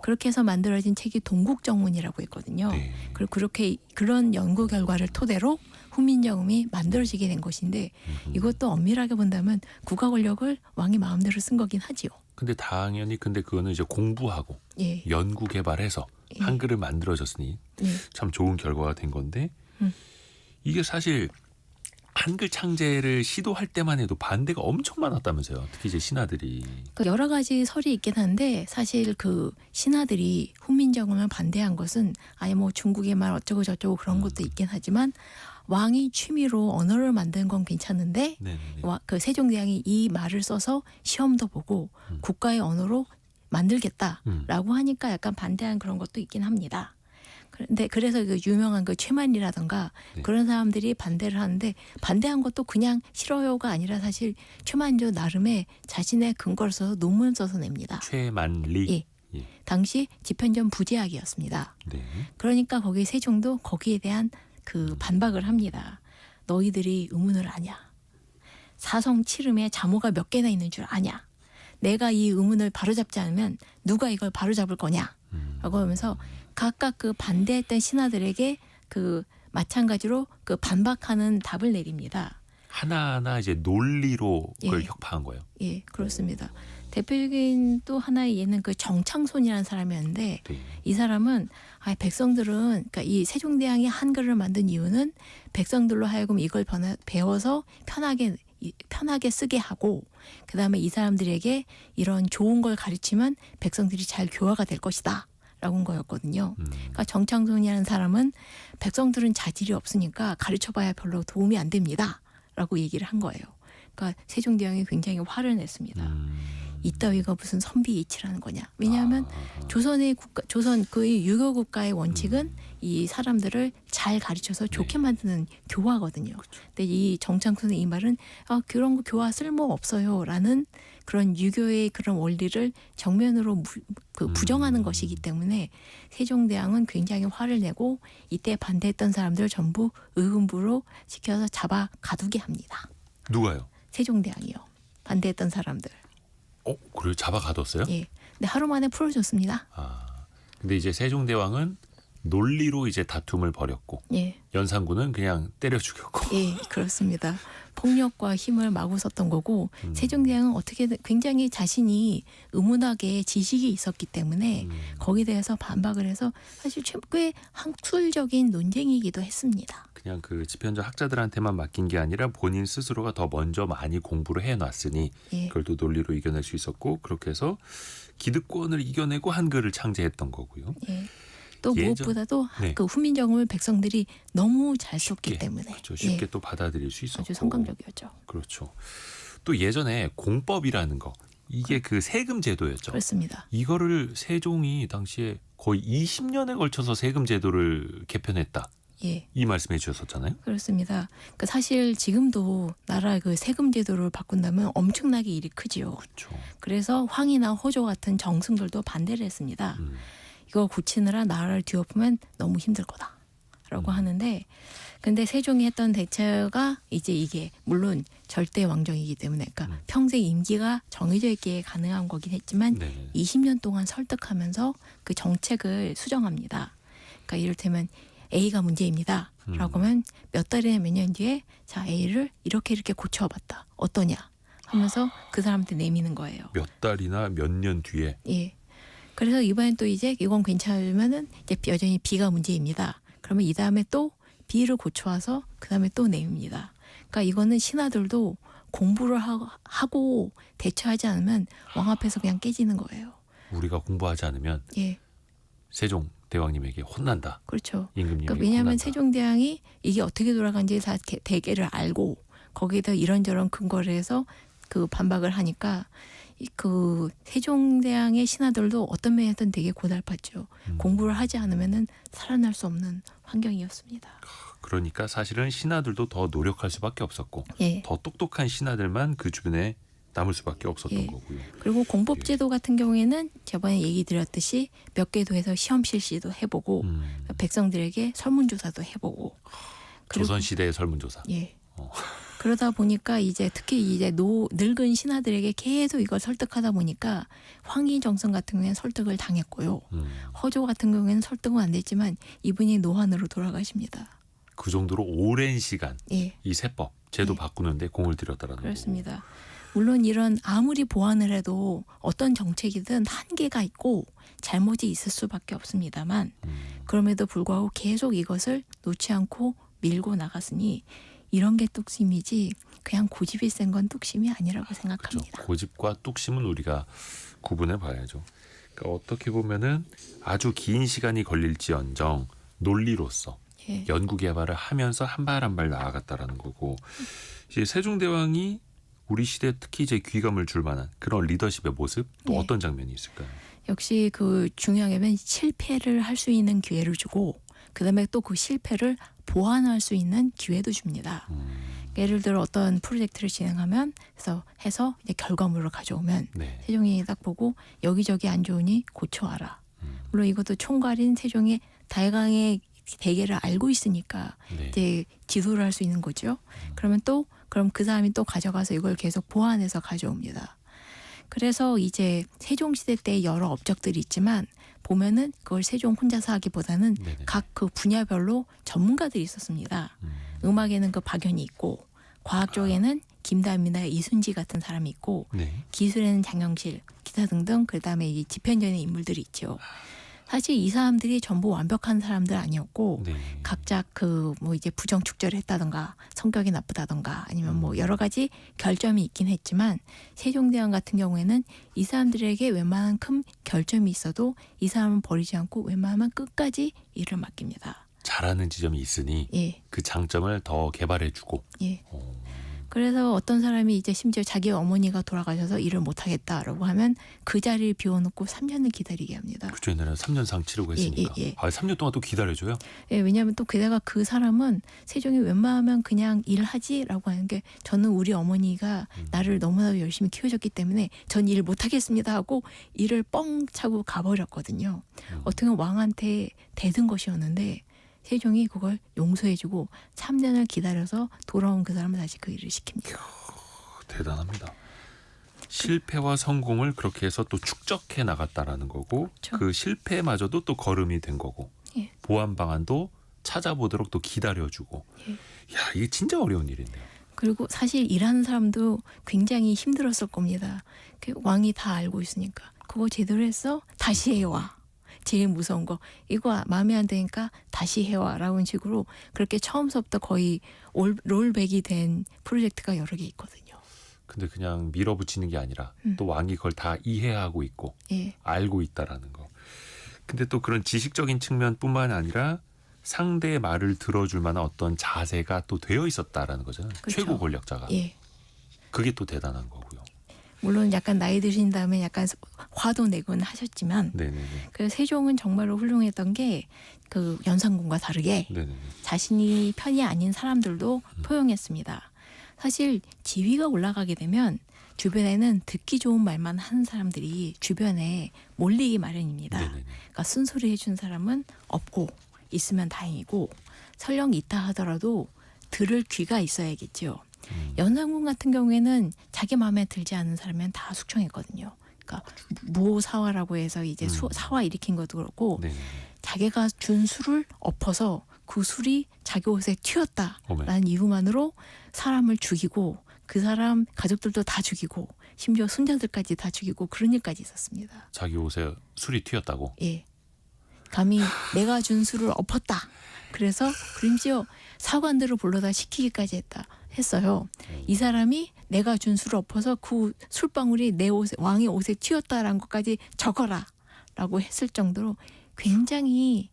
그렇게 해서 만들어진 책이 동국정문이라고 있거든요. 네. 그리고 그렇게 그런 연구 결과를 토대로 훈민정음이 만들어지게 된 것인데 이것도 엄밀하게 본다면 국가 권력을 왕이 마음대로 쓴 거긴 하지요. 근데 당연히 근데 그거는 이제 공부하고 예. 연구 개발해서 예. 한글을 만들어졌으니 예. 참 좋은 결과가 된 건데 이게 사실 한글 창제를 시도할 때만 해도 반대가 엄청 많았다면서요. 특히 이제 신하들이. 그 여러 가지 설이 있긴 한데 사실 그 신하들이 훈민정음을 반대한 것은 아예 뭐 중국의 말 어쩌고 저쩌고 그런 것도 있긴 하지만 왕이 취미로 언어를 만든 건 괜찮은데 네네네. 그 세종대왕이 이 말을 써서 시험도 보고 국가의 언어로 만들겠다라고 하니까 약간 반대한 그런 것도 있긴 합니다. 그런데 그래서 그 유명한 그 최만리라던가 네. 그런 사람들이 반대를 하는데 반대한 것도 그냥 싫어요가 아니라 사실 최만리도 나름의 자신의 근거를 써서 논문 써서 냅니다. 최만리. 예. 당시 집현전 부제학이었습니다. 네. 그러니까 거기 세종도 거기에 대한 그 반박을 합니다. 너희들이 의문을 아냐? 사성 칠음에 자모가 몇 개나 있는 줄 아냐? 내가 이 의문을 바로잡지 않으면 누가 이걸 바로잡을 거냐? 라고 하면서 각각 그 반대했던 신하들에게 그 마찬가지로 그 반박하는 답을 내립니다. 하나하나 이제 논리로 그걸 예. 혁파한 거예요. 예, 그렇습니다. 대표적인 또 하나의 예는 그 정창손이라는 사람이었는데 네. 이 사람은 백성들은 그러니까 이 세종대왕이 한글을 만든 이유는 백성들로 하여금 이걸 배워서 편하게 쓰게 하고 그다음에 이 사람들에게 이런 좋은 걸 가르치면 백성들이 잘 교화가 될 것이다. 라고 한 거였거든요. 그러니까 정창손이라는 사람은 백성들은 자질이 없으니까 가르쳐봐야 별로 도움이 안 됩니다. 라고 얘기를 한 거예요. 그러니까 세종대왕이 굉장히 화를 냈습니다. 이따위가 무슨 선비이치라는 거냐. 왜냐하면 조선 그 유교 국가의 원칙은 이 사람들을 잘 가르쳐서 좋게 만드는 교화거든요. 근데 이 정창순의 이 말은 그런 거 교화 쓸모 없어요라는 그런 유교의 그런 원리를 정면으로 부정하는 것이기 때문에 세종대왕은 굉장히 화를 내고 이때 반대했던 사람들 전부 의금부로 시켜서 잡아 가두게 합니다. 누가요? 세종대왕이요. 반대했던 사람들. 그걸 잡아 가뒀어요? 예. 근데 하루 만에 풀어줬습니다. 근데 이제 세종대왕은 논리로 이제 다툼을 벌였고 예, 연산군은 그냥 때려 죽였고. 예, 그렇습니다. 폭력과 힘을 마구 썼던 거고 음. 세종대왕은 어떻게든 굉장히 자신이 의문하게 지식이 있었기 때문에 거기에 대해서 반박을 해서 사실 꽤 학술적인 논쟁이기도 했습니다. 그냥 그 지편적 학자들한테만 맡긴 게 아니라 본인 스스로가 더 먼저 많이 공부를 해놨으니 예, 그걸 또 논리로 이겨낼 수 있었고 그렇게 해서 기득권을 이겨내고 한글을 창제했던 거고요. 예. 또 예전- 무엇보다도 네. 그 후민정음을 백성들이 너무 잘 썼기 쉽게, 때문에 그렇죠. 쉽게 예, 또 받아들일 수 있었고. 아주 성공적이었죠. 그렇죠. 또 예전에 공법이라는 거 이게 그 세금 제도였죠. 그렇습니다. 이거를 세종이 당시에 거의 20년에 걸쳐서 세금 제도를 개편했다. 예, 이 말씀해 주셨었잖아요. 그렇습니다. 그 사실 지금도 나라 그 세금 제도를 바꾼다면 엄청나게 일이 크지요. 그렇죠. 그래서 황이나 호조 같은 정승들도 반대를 했습니다. 이거 고치느라 나라를 뒤엎으면 너무 힘들 거다라고 하는데, 근데 세종이 했던 대처가 이제 이게 물론 절대 왕정이기 때문에, 그러니까 평생 임기가 정해져 있기에 가능한 거긴 했지만 네. 20년 동안 설득하면서 그 정책을 수정합니다. 그러니까 이를테면 A가 문제입니다. 라고 하면 몇 달이나 몇 년 뒤에 자 A를 이렇게 고쳐봤다. 어떠냐 하면서 그 사람한테 내미는 거예요. 몇 달이나 몇 년 뒤에 예. 그래서 이번엔 또 이제 이건 괜찮으면은 이제 여전히 B가 문제입니다. 그러면 이 다음에 또 B를 고쳐와서 그 다음에 또 내밉니다. 그러니까 이거는 신하들도 공부를 하고 대처하지 않으면 왕 앞에서 그냥 깨지는 거예요. 우리가 공부하지 않으면 예, 세종 대왕님에게 혼난다. 그렇죠. 임금님이 그러니까 왜냐하면 혼난다. 세종대왕이 이게 어떻게 돌아간지 다 대개를 알고 거기에다 이런저런 근거를 해서 그 반박을 하니까 그 세종대왕의 신하들도 어떤 면에서는 되게 고달팠죠. 공부를 하지 않으면은 살아날 수 없는 환경이었습니다. 그러니까 사실은 신하들도 더 노력할 수밖에 없었고 예. 더 똑똑한 신하들만 그 주변에 남을 수밖에 없었던 예. 거고요. 그리고 공법제도 같은 경우에는 저번에 얘기 드렸듯이 몇 개 도에서 시험 실시도 해보고 백성들에게 설문조사도 해보고 그리고- 조선 시대의 설문조사. 예. 어. 그러다 보니까 이제 특히 이제 늙은 신하들에게 계속 이걸 설득하다 보니까 황희정성 같은 경우에는 설득을 당했고요. 허조 같은 경우에는 설득은 안 됐지만 이분이 노환으로 돌아가십니다. 그 정도로 오랜 시간 예, 이 세법 제도 예. 바꾸는데 공을 들였다라는 그렇습니다. 물론 이런 아무리 보완을 해도 어떤 정책이든 한계가 있고 잘못이 있을 수밖에 없습니다만 그럼에도 불구하고 계속 이것을 놓지 않고 밀고 나갔으니 이런 게 뚝심이지 그냥 고집이 센 건 뚝심이 아니라고 그렇죠. 생각합니다. 고집과 뚝심은 우리가 구분해 봐야죠. 그러니까 어떻게 보면은 아주 긴 시간이 걸릴지언정 논리로서 예. 연구 개발을 하면서 한 발 한 발 나아갔다라는 거고 이제 세종대왕이 우리 시대 특히 이제 귀감을 줄 만한 그런 리더십의 모습 또 네. 어떤 장면이 있을까요? 역시 그 중요한 게 실패를 할 수 있는 기회를 주고 그다음에 또 그 실패를 보완할 수 있는 기회도 줍니다. 예를 들어 어떤 프로젝트를 진행하면 해서 이제 결과물을 가져오면 네. 세종이 딱 보고 여기저기 안 좋으니 고쳐와라. 물론 이것도 총괄인 세종의 다양의 대계를 알고 있으니까 네. 이제 지도를 할 수 있는 거죠. 그러면 그럼 그 사람이 또 가져가서 이걸 계속 보완해서 가져옵니다. 그래서 이제 세종시대 때 여러 업적들이 있지만 보면은 그걸 세종 혼자서 하기보다는 네네. 각 그 분야별로 전문가들이 있었습니다. 음악에는 그 박연이 있고 과학 쪽에는 김담이나 이순지 같은 사람이 있고 네. 기술에는 장영실, 기타 등등 그다음에 이 집현전의 인물들이 있죠. 사실 이 사람들이 전부 완벽한 사람들 아니었고 네. 각자 그 뭐 이제 부정축제를 했다던가 성격이 나쁘다던가 아니면 뭐 여러 가지 결점이 있긴 했지만 세종대왕 같은 경우에는 이 사람들에게 웬만한 큰 결점이 있어도 이 사람은 버리지 않고 웬만하면 끝까지 일을 맡깁니다. 잘하는 지점이 있으니 예, 그 장점을 더 개발해주고. 예. 그래서 어떤 사람이 이제 심지어 자기 어머니가 돌아가셔서 일을 못하겠다라고 하면 그 자리를 비워놓고 3년을 기다리게 합니다. 그죠 옛날에 3년상 치르고 했으니까. 예. 아, 3년 동안 또 기다려줘요? 예, 왜냐하면 또 게다가 그 사람은 세종이 웬만하면 그냥 일하지라고 하는 게 저는 우리 어머니가 나를 너무나도 열심히 키워줬기 때문에 전 일 못하겠습니다 하고 일을 뻥 차고 가버렸거든요. 어떻게 보면 왕한테 대든 것이었는데 세종이 그걸 용서해주고 3년을 기다려서 돌아온 그 사람을 다시 그 일을 시킵니다. 대단합니다. 실패와 성공을 그렇게 해서 또 축적해 나갔다라는 거고 그렇죠. 그 실패마저도 또 걸음이 된 거고 예. 보안 방안도 찾아보도록 또 기다려주고. 예. 야, 이게 진짜 어려운 일인데요. 그리고 사실 일하는 사람도 굉장히 힘들었을 겁니다. 그 왕이 다 알고 있으니까 그거 제대로 했어? 다시 해와. 제일 무서운 거 이거 마음에 안 드니까 다시 해와 라는 식으로 그렇게 처음서부터 거의 롤백이 된 프로젝트가 여러 개 있거든요. 근데 그냥 밀어붙이는 게 아니라 또 왕이 그걸 다 이해하고 있고 예. 알고 있다라는 거. 근데 또 그런 지식적인 측면뿐만 아니라 상대의 말을 들어줄 만한 어떤 자세가 또 되어 있었다라는 거잖아요. 그렇죠. 최고 권력자가. 예. 그게 또 대단한 거고요. 물론 약간 나이 드신 다음에 약간 화도 내곤 하셨지만 네네네. 그래서 세종은 정말로 훌륭했던 게 그 연산군과 다르게 네네네. 자신이 편이 아닌 사람들도 포용했습니다. 사실 지위가 올라가게 되면 주변에는 듣기 좋은 말만 하는 사람들이 주변에 몰리기 마련입니다. 네네네. 그러니까 쓴소리 해준 사람은 없고 있으면 다행이고 설령 있다 하더라도 들을 귀가 있어야겠죠. 연산군 같은 경우에는 자기 마음에 들지 않는 사람은 다 숙청했거든요. 그러니까 무사화라고 해서 이제 사화 일으킨 것도 그렇고 네네네. 자기가 준 술을 엎어서 그 술이 자기 옷에 튀었다라는 이유만으로 사람을 죽이고 그 사람 가족들도 다 죽이고 심지어 손자들까지 다 죽이고 그런 일까지 있었습니다. 자기 옷에 술이 튀었다고. 예. 감히 내가 준 술을 엎었다. 그래서 심지어 사관들을 불러다 시키기까지 했어요. 이 사람이 내가 준 술을 엎어서 그 술방울이 내 옷에 왕의 옷에 튀었다라는 것까지 적어라라고 했을 정도로 굉장히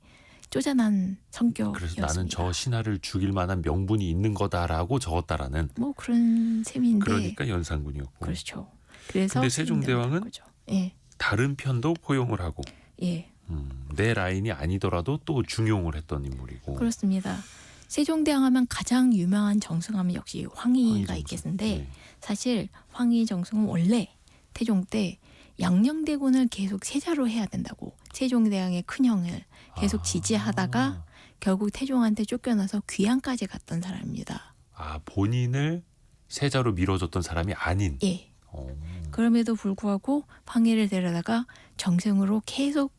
쪼잔한 성격이었습니다. 그래서 나는 저 신하를 죽일 만한 명분이 있는 거다라고 적었다라는. 뭐 그런 셈인데. 그러니까 연산군이었고. 그렇죠. 그래서 근데 세종대왕은 거죠. 예. 다른 편도 포용을 하고 예. 내 라인이 아니더라도 또 중용을 했던 인물이고. 그렇습니다. 세종대왕 하면 가장 유명한 정승하면 역시 황희가 황희정승. 있겠는데 네. 사실 황희정승은 원래 태종 때 양녕대군을 계속 세자로 해야 된다고 세종대왕의 큰형을 계속 지지하다가 결국 태종한테 쫓겨나서 귀양까지 갔던 사람입니다. 아, 본인을 세자로 밀어줬던 사람이 아닌. 예. 그럼에도 불구하고 황희를 데려다가 정승으로 계속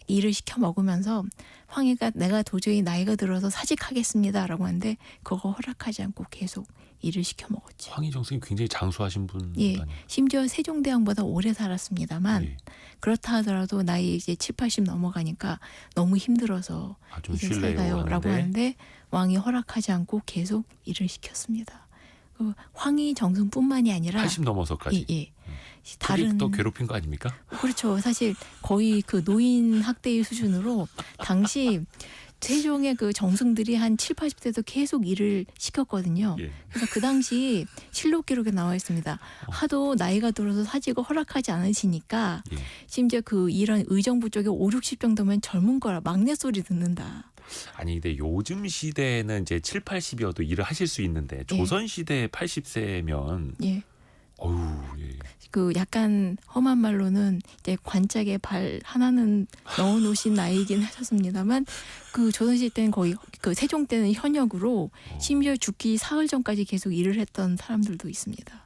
일을 시켜 먹으면서 황희가 내가 도저히 나이가 들어서 사직하겠습니다라고 하는데 그거 허락하지 않고 계속 일을 시켜 먹었죠. 황희정승이 굉장히 장수하신 분. 예, 아니에요? 심지어 세종대왕보다 오래 살았습니다만 예. 그렇다 하더라도 나이 이제 7, 80 넘어가니까 너무 힘들어서 아, 좀 이제 쉴래요 살가요라고 하는데. 하는데 왕이 허락하지 않고 계속 일을 시켰습니다. 그 황희정승뿐만이 아니라 80 넘어서까지. 예, 예. 그게 다른 더 괴롭힌 거 아닙니까? 그렇죠. 사실 거의 그 노인 학대의 수준으로 당시 세종의 그 정승들이 한 7, 80대도 계속 일을 시켰거든요. 예. 그래서 그 당시 실록 기록에 나와 있습니다. 하도 나이가 들어서 사직을 허락하지 않으시니까 예. 심지어 그 이런 의정부 쪽에 5, 60 정도면 젊은 거라 막내 소리 듣는다. 아니 근데 요즘 시대에는 이제 7, 80이어도 일을 하실 수 있는데 조선 시대 80세면 예. 어우, 예. 그 약간 험한 말로는 이제 관짝에 발 하나는 넣어놓으신 나이긴 하셨습니다만 그 조선시대 때는 거의 그 세종 때는 현역으로 심지어 죽기 사흘 전까지 계속 일을 했던 사람들도 있습니다.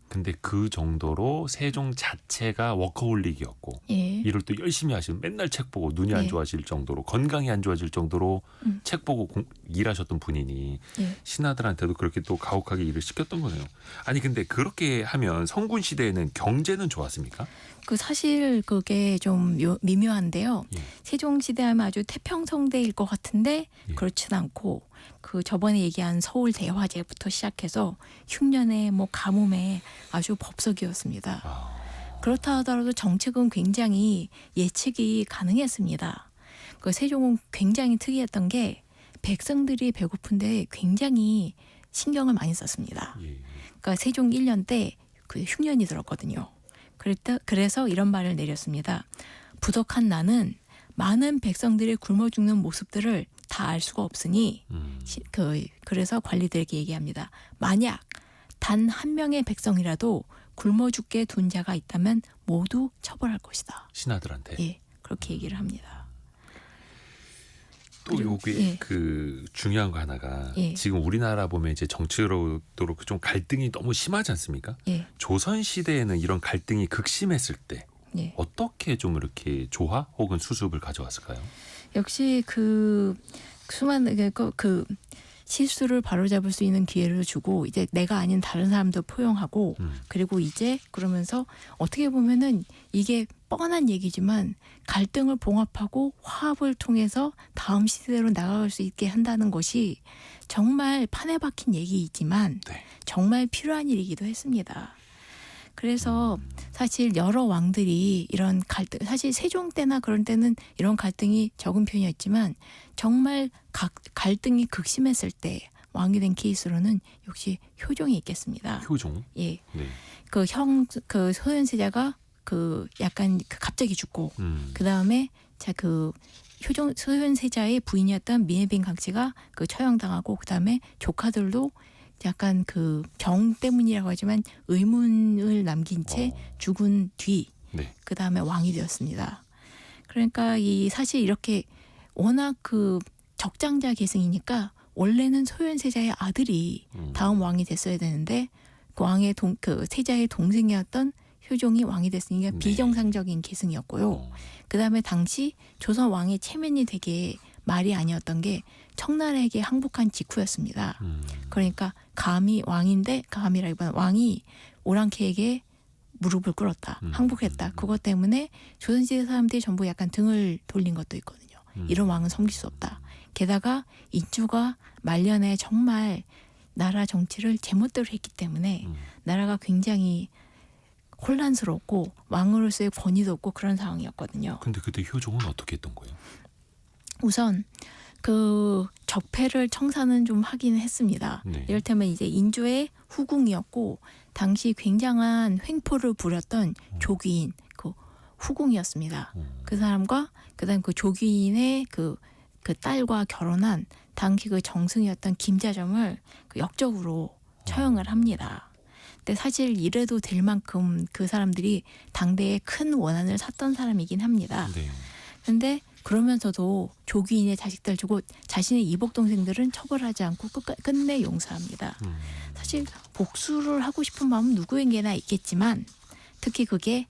근데 그 정도로 세종 자체가 워커홀릭이었고 예. 일을 또 열심히 하시는 맨날 책 보고 눈이 안 예. 좋아질 정도로 건강이 안 좋아질 정도로 책 보고 일하셨던 분이니 예. 신하들한테도 그렇게 또 가혹하게 일을 시켰던 거네요. 아니 근데 그렇게 하면 성군 시대에는 경제는 좋았습니까? 그 사실 그게 좀 미묘한데요. 예. 세종 시대 하면 아주 태평성대일 것 같은데 예. 그렇진 않고 그 저번에 얘기한 서울 대화제부터 시작해서 흉년에 뭐 가뭄에 아주 법석이었습니다. 그렇다 하더라도 정책은 굉장히 예측이 가능했습니다. 그 세종은 굉장히 특이했던 게 백성들이 배고픈데 굉장히 신경을 많이 썼습니다. 예. 그러니까 세종 1년 때 그 흉년이 들었거든요. 그래서 이런 말을 내렸습니다. 부덕한 나는 많은 백성들이 굶어 죽는 모습들을 다 알 수가 없으니 그래서 관리들에게 얘기합니다. 만약 단 한 명의 백성이라도 굶어 죽게 둔 자가 있다면 모두 처벌할 것이다. 신하들한테. 예, 그렇게 얘기를 합니다. 또 요게 예. 그 중요한 거 하나가 예. 지금 우리나라 보면 이제 정치적으로 좀 갈등이 너무 심하지 않습니까? 예, 조선 시대에는 이런 갈등이 극심했을 때 예. 어떻게 좀 이렇게 조화 혹은 수습을 가져왔을까요? 역시 그 수많은 그 실수를 바로잡을 수 있는 기회를 주고 이제 내가 아닌 다른 사람도 포용하고 그리고 이제 그러면서 어떻게 보면은 이게 뻔한 얘기지만 갈등을 봉합하고 화합을 통해서 다음 시대로 나아갈 수 있게 한다는 것이 정말 판에 박힌 얘기이지만 네. 정말 필요한 일이기도 했습니다. 그래서 사실 여러 왕들이 이런 갈등, 사실 세종 때나 그런 때는 이런 갈등이 적은 편이었지만 정말 갈등이 극심했을 때 왕이 된 케이스로는 역시 효종이 있겠습니다. 효종. 예, 네. 그 소현세자가 그 약간 갑자기 죽고 그 다음에 그 소현세자의 부인이었던 미해빈 강씨가 그 처형당하고 그 다음에 조카들도 약간 그 병 때문이라고 하지만 의문을 남긴 채 죽은 뒤 네. 그 다음에 왕이 되었습니다. 그러니까 이 사실 이렇게 워낙 그 적장자 계승이니까 원래는 소현세자의 아들이 다음 왕이 됐어야 되는데 그 왕의 그 세자의 동생이었던 효종이 왕이 됐으니까 네. 비정상적인 계승이었고요. 그 다음에 당시 조선 왕의 체면이 되게 말이 아니었던 게 청나라에게 항복한 직후였습니다. 그러니까 감히 왕인데 감히라기보다는 왕이 오랑캐에게 무릎을 꿇었다. 항복했다. 그것 때문에 조선시대 사람들이 전부 약간 등을 돌린 것도 있거든요. 이런 왕은 섬길 수 없다. 게다가 인주가 말년에 정말 나라 정치를 제멋대로 했기 때문에 나라가 굉장히 혼란스럽고 왕으로서의 권위도 없고 그런 상황이었거든요. 근데 그때 효종은 어떻게 했던 거예요? 우선 그 적폐를 청산은 좀 하긴 했습니다. 네. 이를테면 이제 인조의 후궁이었고 당시 굉장한 횡포를 부렸던 조귀인 그 후궁이었습니다. 그 사람과 그다음 그 조귀인의 그 딸과 결혼한 당시 그 정승이었던 김자점을 그 역적으로 처형을 합니다. 근데 사실 이래도 될 만큼 그 사람들이 당대에 큰 원한을 샀던 사람이긴 합니다. 네. 근데 그러면서도 조귀인의 자식들 주고 자신의 이복 동생들은 처벌하지 않고 끝내 용서합니다. 사실 복수를 하고 싶은 마음은 누구에게나 있겠지만 특히 그게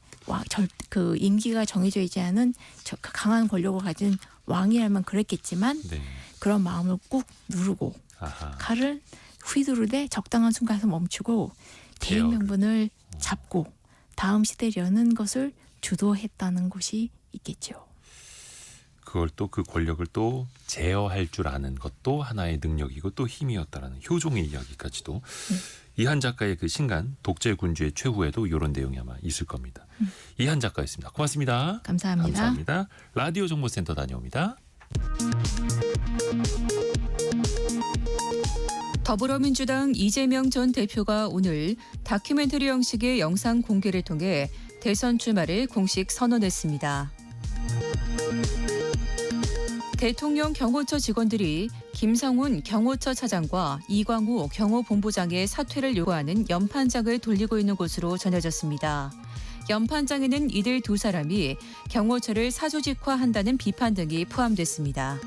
그 임기가 정해져 있지 않은 강한 권력을 가진 왕이라면 그랬겠지만 네. 그런 마음을 꾹 누르고 아하. 칼을 휘두르되 적당한 순간에서 멈추고 대인 명분을 잡고 다음 시대를 여는 것을 주도했다는 것이 있겠죠. 그걸 또 그 권력을 또 제어할 줄 아는 것도 하나의 능력이고 또 힘이었다라는 효종의 이야기까지도 이한 작가의 그 신간 독재군주의 최후에도 이런 내용이 아마 있을 겁니다. 이한 작가였습니다. 고맙습니다. 감사합니다. 감사합니다. 라디오 정보센터 다녀옵니다. 더불어민주당 이재명 전 대표가 오늘 다큐멘터리 형식의 영상 공개를 통해 대선 출마를 공식 선언했습니다. 대통령 경호처 직원들이 김성훈 경호처 차장과 이광우 경호본부장의 사퇴를 요구하는 연판장을 돌리고 있는 것으로 전해졌습니다. 연판장에는 이들 두 사람이 경호처를 사조직화한다는 비판 등이 포함됐습니다.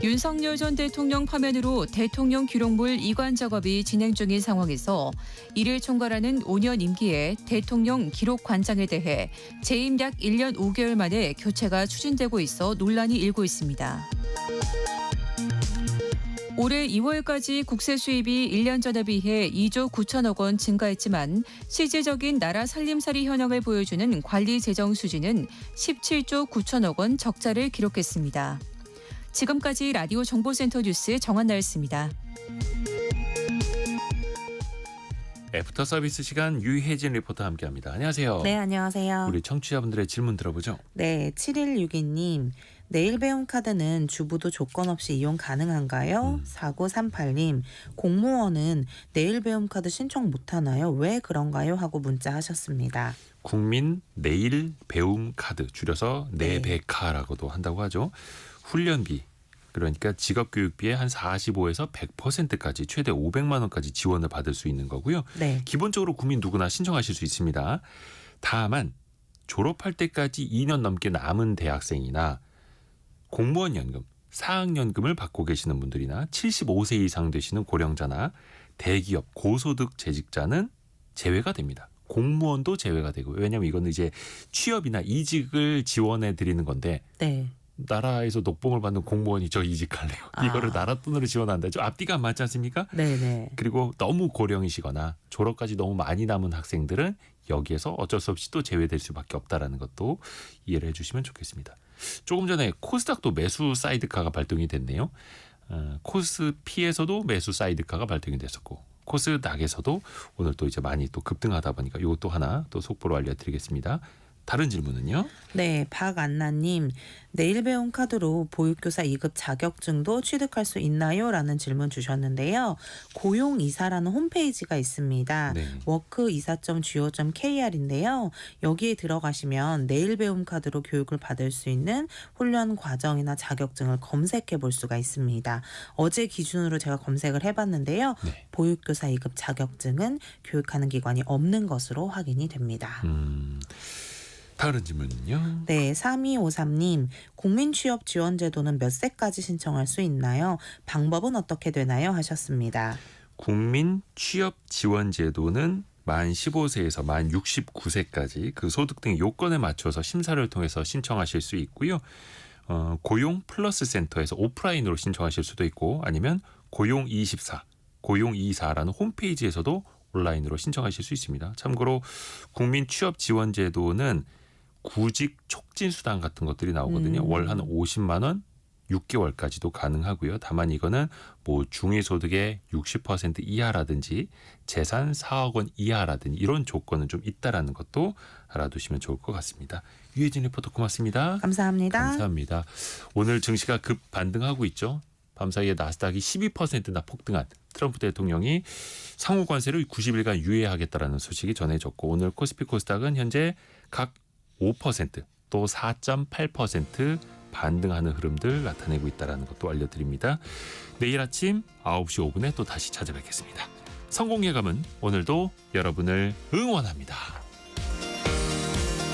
윤석열 전 대통령 파면으로 대통령 기록물 이관 작업이 진행 중인 상황에서 이를 총괄하는 5년 임기의 대통령 기록관장에 대해 재임 약 1년 5개월 만에 교체가 추진되고 있어 논란이 일고 있습니다. 올해 2월까지 국세 수입이 1년 전에 비해 2조 9천억 원 증가했지만 실질적인 나라 살림살이 현황을 보여주는 관리 재정 수지는 17조 9천억 원 적자를 기록했습니다. 지금까지 라디오 정보센터 뉴스 정한나였습니다. 애프터 서비스 시간 유혜진 리포터 함께합니다. 안녕하세요. 네, 안녕하세요. 우리 청취자분들의 질문 들어보죠. 네, 7162님. 내일 배움 카드는 주부도 조건 없이 이용 가능한가요? 4938님. 공무원은 내일 배움 카드 신청 못하나요? 왜 그런가요? 하고 문자 하셨습니다. 국민 내일 배움 카드 줄여서 네. 내배카라고도 한다고 하죠. 훈련비 그러니까 직업교육비의 한 45에서 100%까지 최대 500만 원까지 지원을 받을 수 있는 거고요. 네. 기본적으로 국민 누구나 신청하실 수 있습니다. 다만 졸업할 때까지 2년 넘게 남은 대학생이나 공무원 연금, 사학연금을 받고 계시는 분들이나 75세 이상 되시는 고령자나 대기업 고소득 재직자는 제외가 됩니다. 공무원도 제외가 되고요. 왜냐하면 이거는 이제 취업이나 이직을 지원해 드리는 건데 네. 나라에서 녹봉을 받는 공무원이 저 이직할래요. 이거를 나라 돈으로 지원한다. 좀 앞뒤가 안 맞지 않습니까? 네네. 그리고 너무 고령이시거나 졸업까지 너무 많이 남은 학생들은 여기에서 어쩔 수 없이 또 제외될 수밖에 없다라는 것도 이해를 해주시면 좋겠습니다. 조금 전에 코스닥도 매수 사이드카가 발동이 됐네요. 코스피에서도 매수 사이드카가 발동이 됐었고 코스닥에서도 오늘 또 이제 많이 또 급등하다 보니까 이것도 하나 또 속보로 알려드리겠습니다. 다른 질문은요? 네, 박안나님, 내일 배움 카드로 보육교사 2급 자격증도 취득할 수 있나요? 라는 질문 주셨는데요. 고용이사라는 홈페이지가 있습니다. 네. 워크이사.go.kr인데요. 여기에 들어가시면 내일 배움 카드로 교육을 받을 수 있는 훈련 과정이나 자격증을 검색해 볼 수가 있습니다. 어제 기준으로 제가 검색을 해봤는데요. 네. 보육교사 2급 자격증은 교육하는 기관이 없는 것으로 확인이 됩니다. 다른 질문은요? 네, 3253님, 국민취업지원제도는 몇 세까지 신청할 수 있나요? 방법은 어떻게 되나요? 하셨습니다. 국민취업지원제도는 만 15세에서 만 69세까지 그 소득 등 요건에 맞춰서 심사를 통해서 신청하실 수 있고요. 고용 플러스 센터에서 오프라인으로 신청하실 수도 있고 아니면 고용24라는 홈페이지에서도 온라인으로 신청하실 수 있습니다. 참고로 국민취업지원제도는 구직 촉진수당 같은 것들이 나오거든요. 월 한 50만 원, 6개월까지도 가능하고요. 다만 이거는 뭐 중위소득의 60% 이하라든지 재산 4억 원 이하라든지 이런 조건은 좀 있다라는 것도 알아두시면 좋을 것 같습니다. 유혜진 리포터 고맙습니다. 감사합니다. 감사합니다. 오늘 증시가 급 반등하고 있죠. 밤사이에 나스닥이 12%나 폭등한 트럼프 대통령이 상호 관세를 90일간 유예하겠다라는 소식이 전해졌고 오늘 코스피 코스닥은 현재 각 5% 또 4.8% 반등하는 흐름들 나타내고 있다는 것도 알려드립니다. 내일 아침 9시 5분에 또 다시 찾아뵙겠습니다. 성공예감은 오늘도 여러분을 응원합니다.